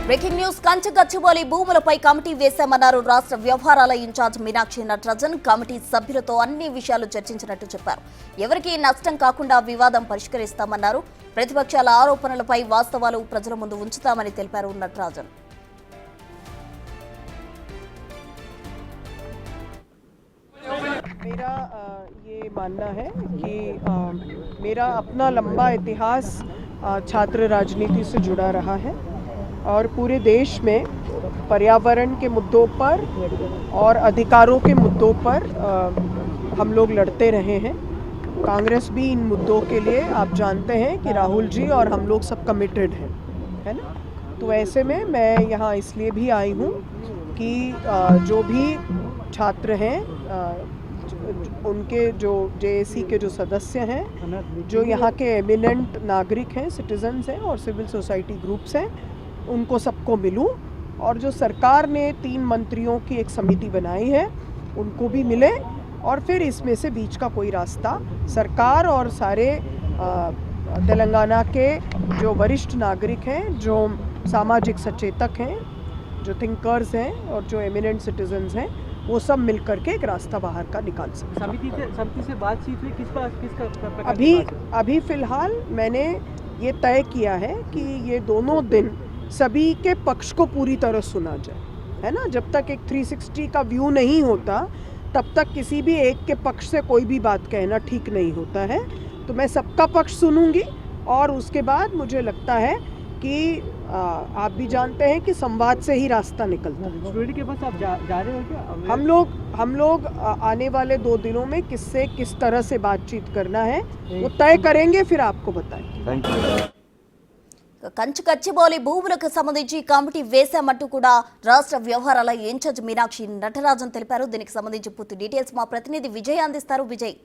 Breaking news Kanchagachibowli భూములపై committee వేశామన్నారు రాష్ట్ర వ్యవహారాల ఇన్ఛార్జ్ మీనాక్షి నటరాజన్. కమిటీ సభ్యులతో అన్ని విషయాలు చర్చించినట్టు చెప్పారు. ఎవరికీ నష్టం కాకుండా వివాదం పరిష్కరిస్తామన్నారు. ప్రతిపక్షాల ఆరోపణలపై వాస్తవాలు ప్రజల ముందు ఉంచుతామని తెలిపారు నటరాజన్. मेरा ये मानना है कि मेरा अपना लंबा इतिहास छात्र राजनीति से जुड़ा रहा है और पूरे देश में पर्यावरण के मुद्दों पर और अधिकारों के मुद्दों पर हम लोग लड़ते रहे हैं. कांग्रेस भी इन मुद्दों के लिए आप जानते हैं कि राहुल जी और हम लोग सब कमिटेड हैं, है ना. तो ऐसे में मैं यहाँ इसलिए भी आई हूँ कि जो भी छात्र हैं उनके जो जेएसी के जो सदस्य हैं, जो यहाँ के एमिनेंट नागरिक हैं, सिटीजन्स हैं और सिविल सोसाइटी ग्रुप्स हैं, उनको सबको मिलूं और जो सरकार ने 3 मंत्रियों की एक समिति बनाई है उनको भी मिले और फिर इसमें से बीच का कोई रास्ता सरकार और सारे तेलंगाना के जो वरिष्ठ नागरिक हैं, जो सामाजिक सचेतक हैं, जो थिंकर्स हैं और जो एमिनेंट सिटीजन्स हैं, वो सब मिलकर के एक रास्ता बाहर का निकाल सकते. समिति से बातचीत हुई, किसका अभी फिलहाल मैंने ये तय किया है कि ये दोनों दिन सभी के पक्ष को पूरी तरह सुना जाए, है ना. जब तक एक 360 का व्यू नहीं होता तब तक किसी भी एक के पक्ष से कोई भी बात कहना ठीक नहीं होता है. तो मैं सबका पक्ष सुनूंगी और उसके बाद मुझे लगता है कि आप भी जानते हैं कि संवाद से ही रास्ता निकलता है. सिक्योरिटी के पास आप जा रहे हो क्या? हम लोग आने वाले 2 दिनों में किससे किस तरह से बातचीत करना है वो तय करेंगे, फिर आपको बताएंगे. కంచగచ్చిబౌలి భూములకు సంబంధించి కమిటీ వేశామంటూ కూడా రాష్ట్ర వ్యవహారాల ఇన్ఛార్జ్ మీనాక్షి నటరాజన్ తెలిపారు. దీనికి సంబంధించి పూర్తి డీటెయిల్స్ మా ప్రతినిధి విజయ్ అందిస్తారు. విజయ్.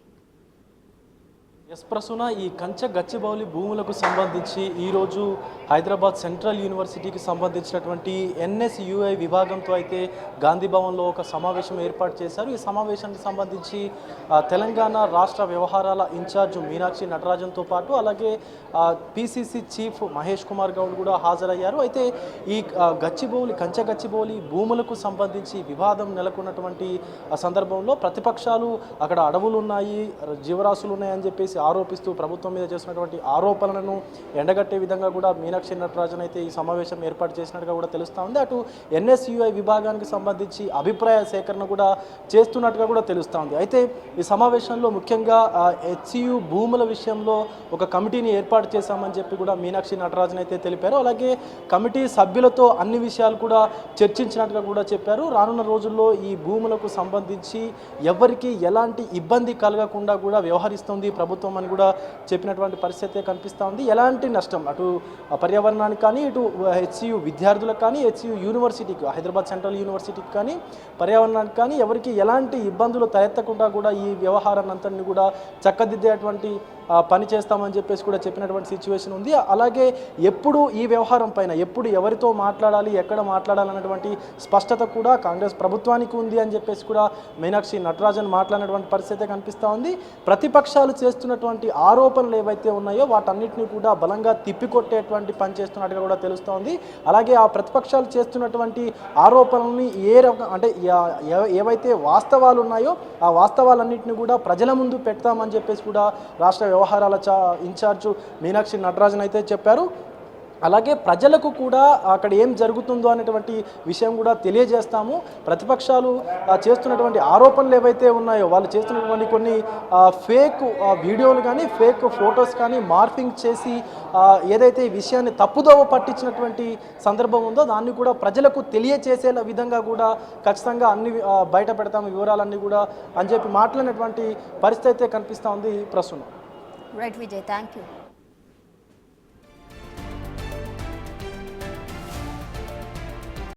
ప్రస్తున ఈ కంచగచ్చిబౌలి భూములకు సంబంధించి ఈరోజు హైదరాబాద్ సెంట్రల్ యూనివర్సిటీకి సంబంధించినటువంటి ఎన్ఎస్యుఐ విభాగంతో అయితే గాంధీ భవన్లో ఒక సమావేశం ఏర్పాటు చేశారు. ఈ సమావేశానికి సంబంధించి తెలంగాణ రాష్ట్ర వ్యవహారాల ఇన్ఛార్జ్ మీనాక్షి నటరాజన్తో పాటు అలాగే పిసిసి చీఫ్ మహేష్ కుమార్ గౌడ్ కూడా హాజరయ్యారు. అయితే ఈ కంచగచ్చిబౌలి భూములకు సంబంధించి వివాదం నెలకొన్నటువంటి సందర్భంలో ప్రతిపక్షాలు అక్కడ అడవులు ఉన్నాయి, జీవరాశులు ఉన్నాయని చెప్పేసి ఆరోపిస్తూ ప్రభుత్వం మీద చేస్తున్నటువంటి ఆరోపణలను ఎండగట్టే విధంగా కూడా మీనాక్షి నటరాజన్ అయితే ఈ సమావేశం ఏర్పాటు చేసినట్టుగా కూడా తెలుస్తూ ఉంది. అటు ఎన్ఎస్యుఐ విభాగానికి సంబంధించి అభిప్రాయ సేకరణ కూడా చేస్తున్నట్టుగా కూడా తెలుస్తూ ఉంది. అయితే ఈ సమావేశంలో ముఖ్యంగా హెచ్సియు భూముల విషయంలో ఒక కమిటీని ఏర్పాటు చేశామని చెప్పి కూడా మీనాక్షి నటరాజన్ అయితే తెలిపారు. అలాగే కమిటీ సభ్యులతో అన్ని విషయాలు కూడా చర్చించినట్టుగా కూడా చెప్పారు. రానున్న రోజుల్లో ఈ భూములకు సంబంధించి ఎవరికి ఎలాంటి ఇబ్బంది కలగకుండా కూడా వ్యవహరిస్తుంది ప్రభుత్వం అని కూడా చెప్పినటువంటి పరిస్థితి కనిపిస్తూ ఉంది. ఎలాంటి నష్టం అటు పర్యావరణానికి కానీ, ఇటు హెచ్సియు విద్యార్థులకు కానీ, హెచ్సియు యూనివర్సిటీకి, హైదరాబాద్ సెంట్రల్ యూనివర్సిటీకి కానీ, పర్యావరణానికి కానీ ఎవరికి ఎలాంటి ఇబ్బందులు తలెత్తకుండా కూడా ఈ వ్యవహారాన్ని అంతటిని కూడా చక్కదిద్దేటువంటి పని చేస్తామని చెప్పేసి కూడా చెప్పినటువంటి సిచ్యువేషన్ ఉంది. అలాగే ఎప్పుడు ఈ వ్యవహారం పైన ఎప్పుడు ఎవరితో మాట్లాడాలి, ఎక్కడ మాట్లాడాలన్నటువంటి స్పష్టత కూడా కాంగ్రెస్ ప్రభుత్వానికి ఉంది అని చెప్పేసి కూడా మీనాక్షి నటరాజన్ మాట్లాడినటువంటి పరిస్థితి కనిపిస్తూ ఉంది. ప్రతిపక్షాలు చేస్తున్నటువంటి ఆరోపణలు ఏవైతే ఉన్నాయో వాటన్నిటిని కూడా బలంగా తిప్పికొట్టేటువంటి పని చేస్తున్నట్టుగా కూడా తెలుస్తోంది. అలాగే ఆ ప్రతిపక్షాలు చేస్తున్నటువంటి ఆరోపణల్ని అంటే ఏవైతే వాస్తవాలు ఉన్నాయో ఆ వాస్తవాలన్నింటినీ కూడా ప్రజల ముందు పెడతామని చెప్పేసి కూడా రాష్ట్ర వ్యవహారాల ఇన్ఛార్జ్ మీనాక్షి నటరాజన్ అయితే చెప్పారు. అలాగే ప్రజలకు కూడా అక్కడ ఏం జరుగుతుందో అనేటువంటి విషయం కూడా తెలియజేస్తాము. ప్రతిపక్షాలు చేస్తున్నటువంటి ఆరోపణలు ఏవైతే ఉన్నాయో వాళ్ళు చేస్తున్నటువంటి కొన్ని ఫేక్ వీడియోలు కానీ, ఫేక్ ఫొటోస్ కానీ మార్ఫింగ్ చేసి ఏదైతే ఈ విషయాన్ని తప్పుదోవ పట్టించినటువంటి సందర్భం ఉందో దాన్ని కూడా ప్రజలకు తెలియచేసేలా విధంగా కూడా ఖచ్చితంగా అన్ని బయట పెడతాము వివరాలన్నీ కూడా అని చెప్పి మాట్లాడినటువంటి పరిస్థితి అయితే కనిపిస్తూ ఉంది ప్రస్తుతం. Right Vijay, thank you.